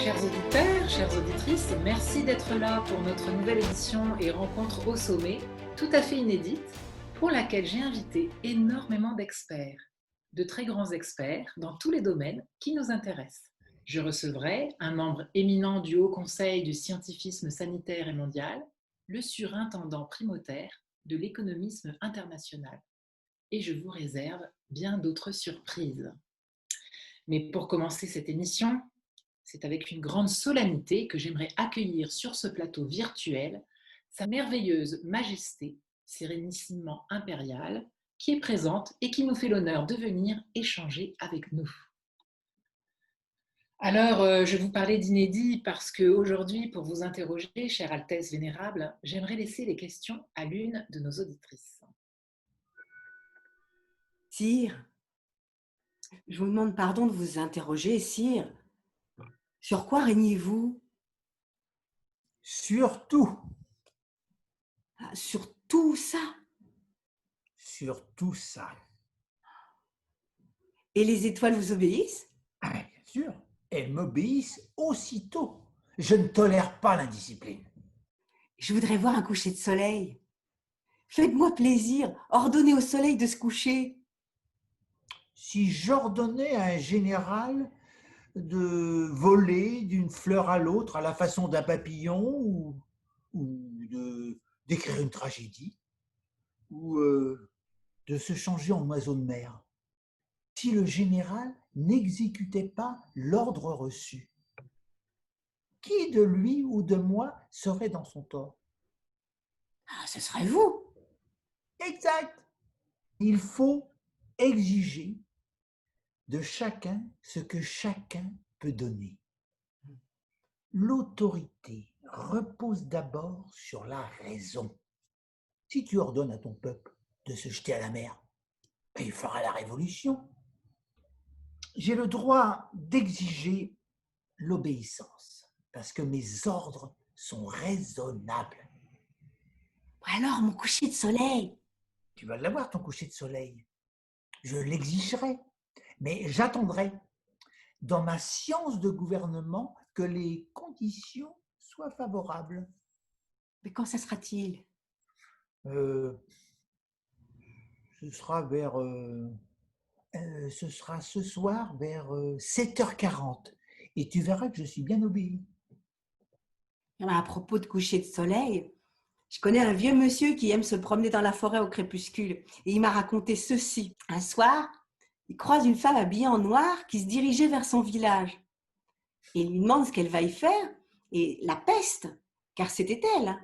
Chers auditeurs, chères auditrices, merci d'être là pour notre nouvelle édition et rencontre au sommet, tout à fait inédite, pour laquelle j'ai invité énormément d'experts, de très grands experts dans tous les domaines qui nous intéressent. Je recevrai un membre éminent du Haut Conseil du scientifisme sanitaire et mondial, le surintendant primataire de l'économisme international. Et je vous réserve bien d'autres surprises. Mais pour commencer cette émission, c'est avec une grande solennité que j'aimerais accueillir sur ce plateau virtuel Sa Merveilleuse Majesté Sérénissement Impériale, qui est présente et qui nous fait l'honneur de venir échanger avec nous. Alors, je vous parlais d'inédit parce qu'aujourd'hui, pour vous interroger, chère Altesse Vénérable, j'aimerais laisser les questions à l'une de nos auditrices. Sire, je vous demande pardon de vous interroger, sire. Sur quoi régnez-vous? Surtout, Sur tout ça? sur tout ça. Et les étoiles vous obéissent? Bien sûr, elles m'obéissent aussitôt. Je ne tolère pas l'indiscipline. Je voudrais voir un coucher de soleil. Faites-moi plaisir, ordonnez au soleil de se coucher. Si j'ordonnais à un général de voler d'une fleur à l'autre à la façon d'un papillon ou d'écrire une tragédie ou de se changer en oiseau de mer, si le général n'exécutait pas l'ordre reçu, qui de lui ou de moi serait dans son tort? Ce serait vous. Exact. Il faut exiger de chacun ce que chacun peut donner. L'autorité repose d'abord sur la raison. Si tu ordonnes à ton peuple de se jeter à la mer, il fera la révolution. J'ai le droit d'exiger l'obéissance parce que mes ordres sont raisonnables. Alors, mon coucher de soleil? Tu vas l'avoir, ton coucher de soleil. Je l'exigerai, mais j'attendrai, dans ma science de gouvernement, que les conditions soient favorables. Mais quand ça sera-t-il? Ce sera ce sera ce soir vers 7h40 et tu verras que je suis bien obéi. À propos de coucher de soleil, je connais un vieux monsieur qui aime se promener dans la forêt au crépuscule et il m'a raconté ceci. Un soir, il croise une femme habillée en noir qui se dirigeait vers son village. Et il lui demande ce qu'elle va y faire, et la peste, car c'était elle,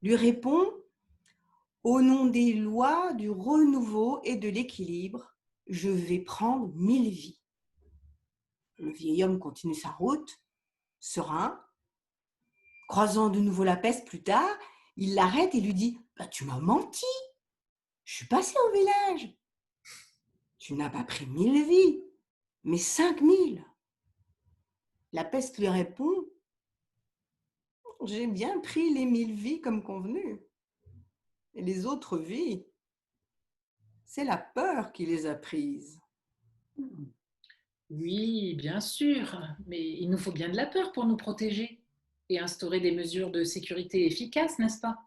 lui répond: au nom des lois du renouveau et de l'équilibre, je vais prendre 1000 vies. Le vieil homme continue sa route, serein. Croisant de nouveau la peste plus tard, il l'arrête et lui dit: tu m'as menti, je suis passé au village. Tu n'as pas pris 1000 vies, mais 5000. La peste lui répond: j'ai bien pris les 1000 vies comme convenu. Et les autres vies, c'est la peur qui les a prises. Oui, bien sûr, mais il nous faut bien de la peur pour nous protéger et instaurer des mesures de sécurité efficaces, n'est-ce pas?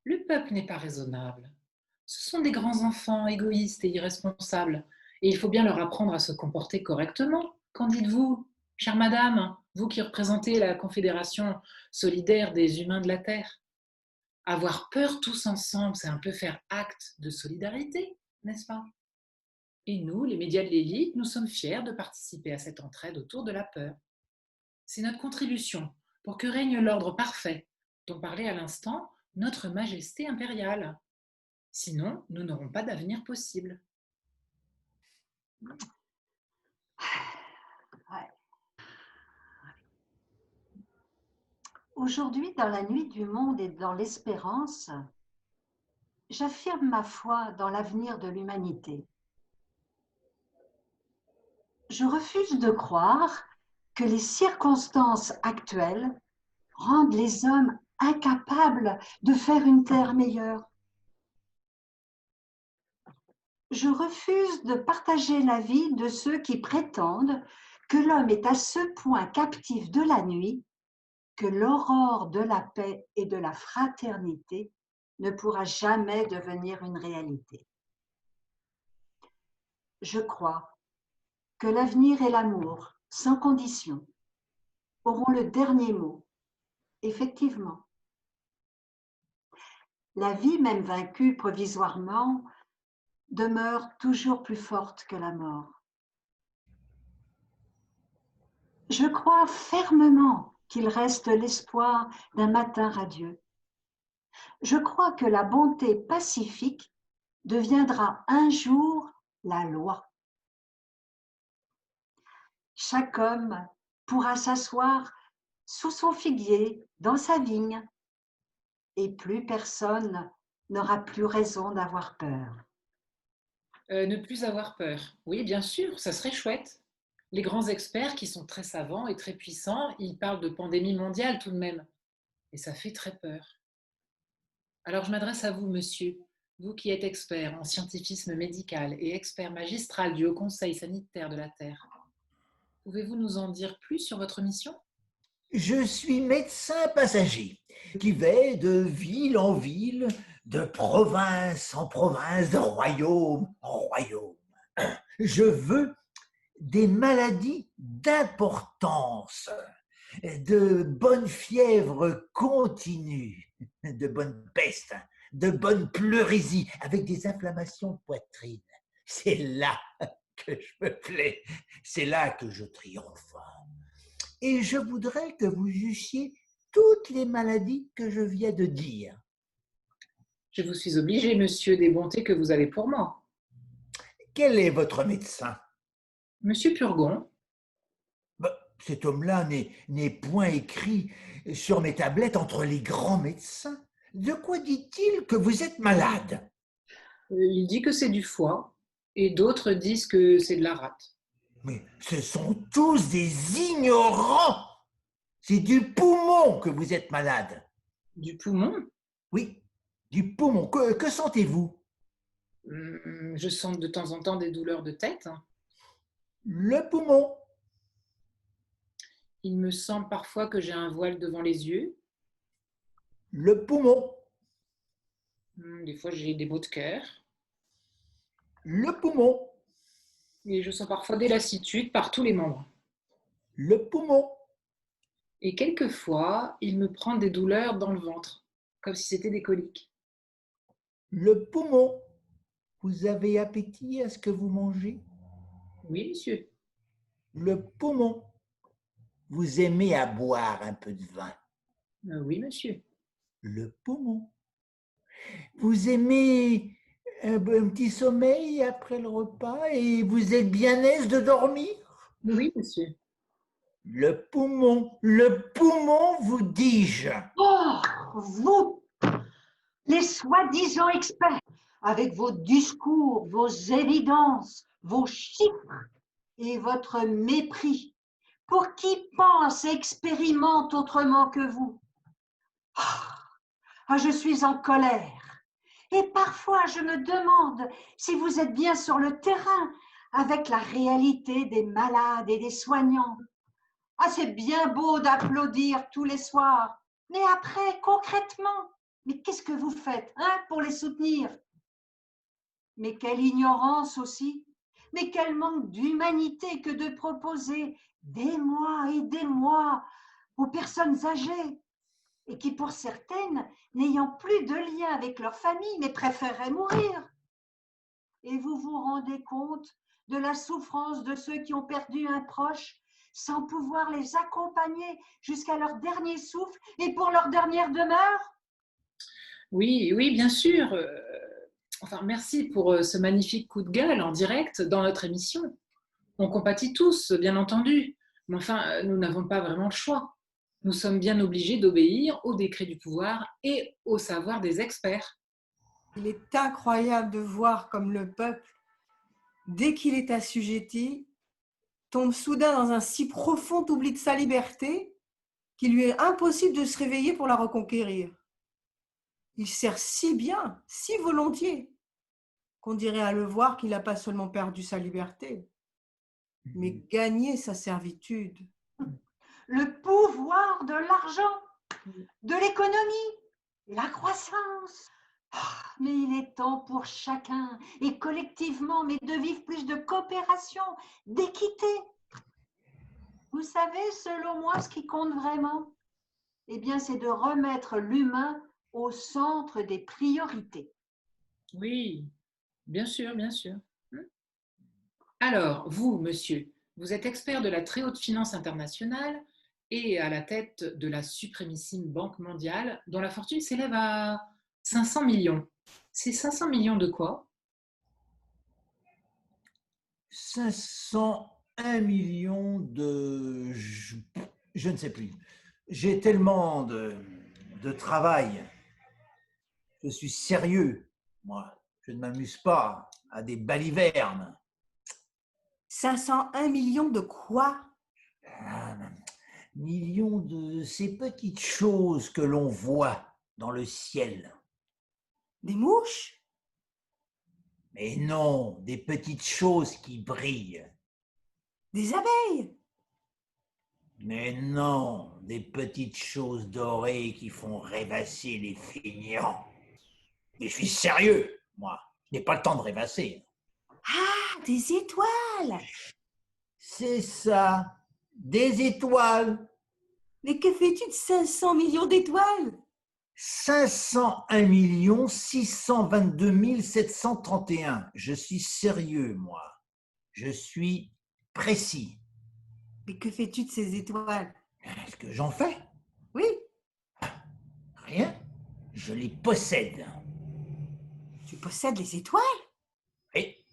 Le peuple n'est pas raisonnable. Ce sont des grands enfants égoïstes et irresponsables, et il faut bien leur apprendre à se comporter correctement. Qu'en dites-vous, chère madame, vous qui représentez la Confédération solidaire des humains de la Terre? Avoir peur tous ensemble, c'est un peu faire acte de solidarité, n'est-ce pas? Et nous, les médias de l'élite, nous sommes fiers de participer à cette entraide autour de la peur. C'est notre contribution pour que règne l'ordre parfait dont parlait à l'instant notre Majesté impériale. Sinon, nous n'aurons pas d'avenir possible. Aujourd'hui, dans la nuit du monde et dans l'espérance, j'affirme ma foi dans l'avenir de l'humanité. Je refuse de croire que les circonstances actuelles rendent les hommes incapables de faire une terre meilleure. Je refuse de partager l'avis de ceux qui prétendent que l'homme est à ce point captif de la nuit que l'aurore de la paix et de la fraternité ne pourra jamais devenir une réalité. Je crois que l'avenir et l'amour, sans condition, auront le dernier mot. Effectivement, la vie, même vaincue provisoirement, demeure toujours plus forte que la mort. Je crois fermement qu'il reste l'espoir d'un matin radieux. Je crois que la bonté pacifique deviendra un jour la loi. Chaque homme pourra s'asseoir sous son figuier dans sa vigne et plus personne n'aura plus raison d'avoir peur. Ne plus avoir peur. Oui, bien sûr, ça serait chouette. Les grands experts qui sont très savants et très puissants, ils parlent de pandémie mondiale tout de même. Et ça fait très peur. Alors je m'adresse à vous, monsieur, vous qui êtes expert en scientifisme médical et expert magistral du Haut Conseil sanitaire de la Terre. Pouvez-vous nous en dire plus sur votre mission? Je suis médecin passager qui vais de ville en ville, de province en province, de royaume en royaume. Je veux des maladies d'importance, de bonnes fièvres continues, de bonnes pestes, de bonnes pleurésies avec des inflammations de poitrine. C'est là que je me plais, c'est là que je triomphe. Et je voudrais que vous eussiez toutes les maladies que je viens de dire. Je vous suis obligé, monsieur, des bontés que vous avez pour moi. Quel est votre médecin? Monsieur Purgon, Cet homme-là n'est point écrit sur mes tablettes entre les grands médecins. De quoi dit-il que vous êtes malade? il dit que c'est du foie et d'autres disent que c'est de la rate. Mais ce sont tous des ignorants. C'est du poumon que vous êtes malade. Du poumon? Oui, du poumon. Que sentez-vous? Je sens de temps en temps des douleurs de tête. Le poumon. Il me semble parfois que j'ai un voile devant les yeux. Le poumon. Des fois, j'ai des maux de cœur. Le poumon. Et je sens parfois des lassitudes par tous les membres. Le poumon. Et quelquefois, il me prend des douleurs dans le ventre, comme si c'était des coliques. Le poumon. Vous avez appétit à ce que vous mangez? Oui, monsieur. Le poumon. Vous aimez à boire un peu de vin? Oui, monsieur. Le poumon. Vous aimez un petit sommeil après le repas et vous êtes bien aise de dormir? Oui, monsieur. Le poumon, vous dis-je. Oh, vous, les soi-disant experts, avec vos discours, vos évidences, vos chiffres et votre mépris, pour qui pense et expérimente autrement que vous. Je suis en colère. Et parfois, je me demande si vous êtes bien sur le terrain avec la réalité des malades et des soignants. C'est bien beau d'applaudir tous les soirs, mais après, concrètement, mais qu'est-ce que vous faites pour les soutenir? Mais quelle ignorance aussi, mais quel manque d'humanité que de proposer des mois et des mois aux personnes âgées et qui, pour certaines, n'ayant plus de lien avec leur famille, mais préféreraient mourir. Et vous vous rendez compte de la souffrance de ceux qui ont perdu un proche sans pouvoir les accompagner jusqu'à leur dernier souffle et pour leur dernière demeure? Oui, oui, bien sûr. Merci pour ce magnifique coup de gueule en direct dans notre émission. On compatit tous, bien entendu, mais enfin, nous n'avons pas vraiment le choix. Nous sommes bien obligés d'obéir aux décrets du pouvoir et au savoir des experts. Il est incroyable de voir comme le peuple, dès qu'il est assujetti, tombe soudain dans un si profond oubli de sa liberté qu'il lui est impossible de se réveiller pour la reconquérir. Il sert si bien, si volontiers, qu'on dirait à le voir qu'il n'a pas seulement perdu sa liberté, mais gagner sa servitude. Le pouvoir de l'argent, de l'économie, la croissance. Mais il est temps pour chacun et collectivement, mais de vivre plus de coopération, d'équité. Vous savez, selon moi, ce qui compte vraiment, eh bien, c'est de remettre l'humain au centre des priorités. Oui, bien sûr, bien sûr. Alors, vous, monsieur, vous êtes expert de la très haute finance internationale et à la tête de la suprémissime Banque mondiale, dont la fortune s'élève à 500 millions. C'est 500 millions de quoi? 501 millions de... Je ne sais plus. J'ai tellement de travail. Je suis sérieux, moi. Je ne m'amuse pas à des balivernes. 501 millions de quoi? Ah, millions de ces petites choses que l'on voit dans le ciel. Des mouches? Mais non, des petites choses qui brillent. Des abeilles? Mais non, des petites choses dorées qui font rêvasser les feignants. Mais je suis sérieux, moi. Je n'ai pas le temps de rêvasser. Ah, des étoiles! C'est ça, des étoiles. Mais que fais-tu de 500 millions d'étoiles? 501 622 731. Je suis sérieux, moi. Je suis précis. Mais que fais-tu de ces étoiles? Est-ce que j'en fais? Oui, Rien. Je les possède. tu possèdes les étoiles? Et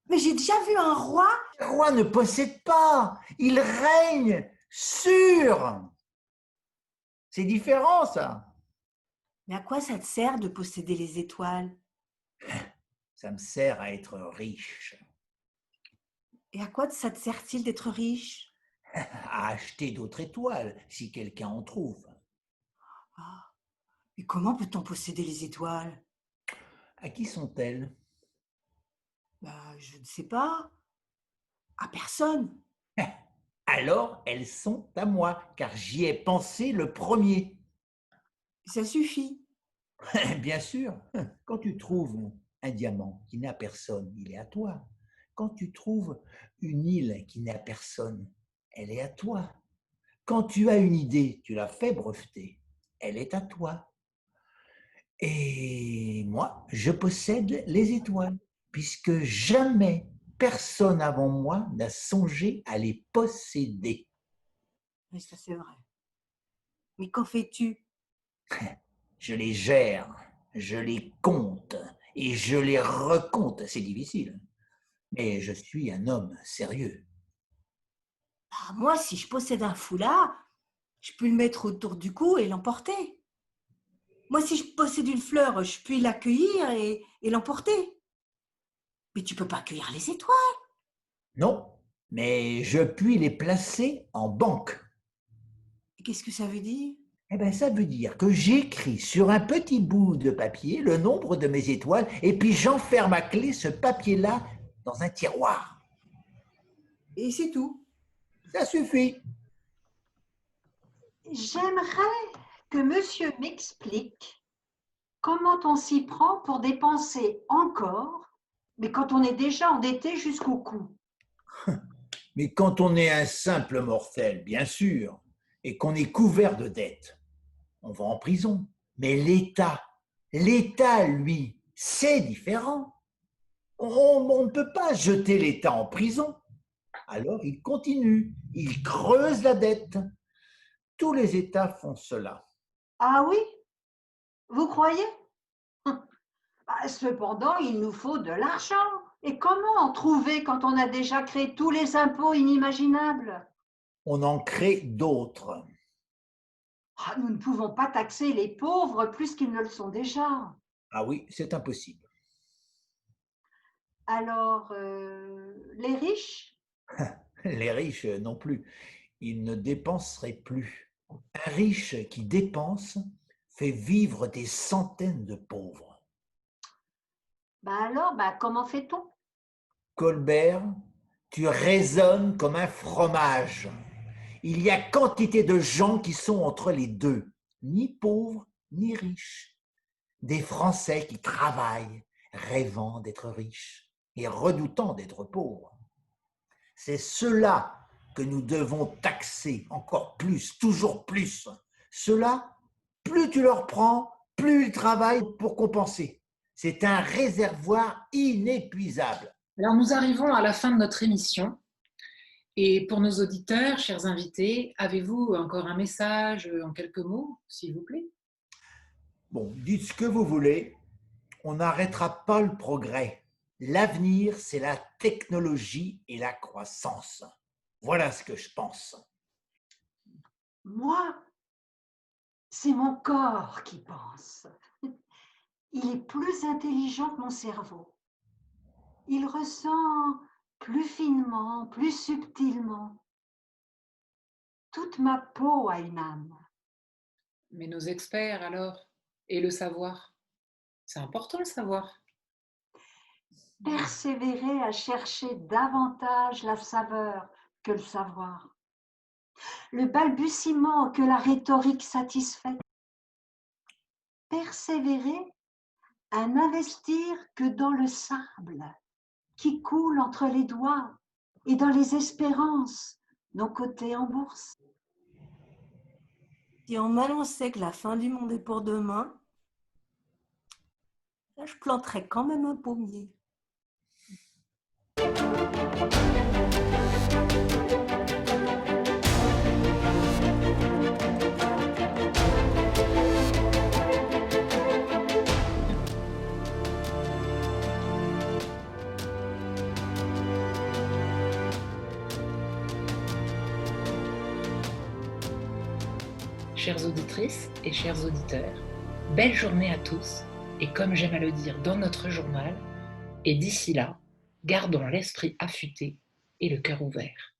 Mais j'ai déjà vu un roi. le roi ne possède pas. Il règne sur. C'est différent, ça. Mais à quoi ça te sert de posséder les étoiles? Ça me sert à être riche, Et à quoi ça te sert-il d'être riche? à acheter d'autres étoiles si quelqu'un en trouve. Ah, mais comment peut-on posséder les étoiles? À qui sont-elles? Bah, je ne sais pas. À personne. Alors, elles sont à moi, car j'y ai pensé le premier. Ça suffit. Bien sûr, quand tu trouves un diamant qui n'est à personne, il est à toi. Quand tu trouves une île qui n'est à personne, elle est à toi. Quand tu as une idée, tu la fais breveter, elle est à toi. Et moi, je possède les étoiles, puisque jamais personne avant moi n'a songé à les posséder. Oui, ça c'est vrai. Mais qu'en fais-tu? Je les gère, je les compte et je les recompte. C'est difficile, mais je suis un homme sérieux. Ah, moi, si je possède un foulard, je peux le mettre autour du cou et l'emporter. Moi, si je possède une fleur, je peux l'accueillir et l'emporter. Mais tu peux pas accueillir les étoiles. Non, mais je puis les placer en banque. Et qu'est-ce que ça veut dire? Eh bien, ça veut dire que j'écris sur un petit bout de papier le nombre de mes étoiles et puis j'enferme à clé ce papier-là dans un tiroir. Et c'est tout. Ça suffit. J'aimerais que monsieur m'explique comment on s'y prend pour dépenser encore, mais quand on est déjà endetté jusqu'au cou. Mais quand on est un simple mortel, bien sûr, et qu'on est couvert de dettes, on va en prison. Mais l'État, lui, c'est différent. On ne peut pas jeter l'État en prison. Alors il continue, il creuse la dette. Tous les États font cela. Ah oui, vous croyez? Cependant, il nous faut de l'argent. Et comment en trouver quand on a déjà créé tous les impôts inimaginables? On en crée d'autres. Nous ne pouvons pas taxer les pauvres plus qu'ils ne le sont déjà. Ah oui, c'est impossible. Alors, les riches? Les riches non plus. Ils ne dépenseraient plus. Un riche qui dépense fait vivre des centaines de pauvres. Alors, comment fait-on? Colbert Tu résonnes comme un fromage. Il y a quantité de gens qui sont entre les deux, ni pauvres ni riches. Des Français qui travaillent, rêvant d'être riches et redoutant d'être pauvres. C'est ceux-là que nous devons taxer encore plus, toujours plus. Ceux-là, plus tu leur prends, plus ils travaillent pour compenser. C'est un réservoir inépuisable. Alors nous arrivons à la fin de notre émission. Et pour nos auditeurs, chers invités, avez-vous encore un message en quelques mots, s'il vous plaît? Bon, dites ce que vous voulez, on n'arrêtera pas le progrès. L'avenir, c'est la technologie et la croissance. Voilà ce que je pense. Moi, c'est mon corps qui pense. Il est plus intelligent que mon cerveau. Il ressent plus finement, plus subtilement. Toute ma peau a une âme. Mais nos experts alors, et le savoir? C'est important le savoir. Persévérer à chercher davantage la saveur que le savoir. Le balbutiement que la rhétorique satisfait. Persévérer à n'investir que dans le sable qui coule entre les doigts et dans les espérances, nos cotés en bourse. Si on m'annonçait que la fin du monde est pour demain, là, je planterais quand même un pommier. Chères auditrices et chers auditeurs, belle journée à tous, et comme j'aime à le dire dans notre journal, et d'ici là, gardons l'esprit affûté et le cœur ouvert.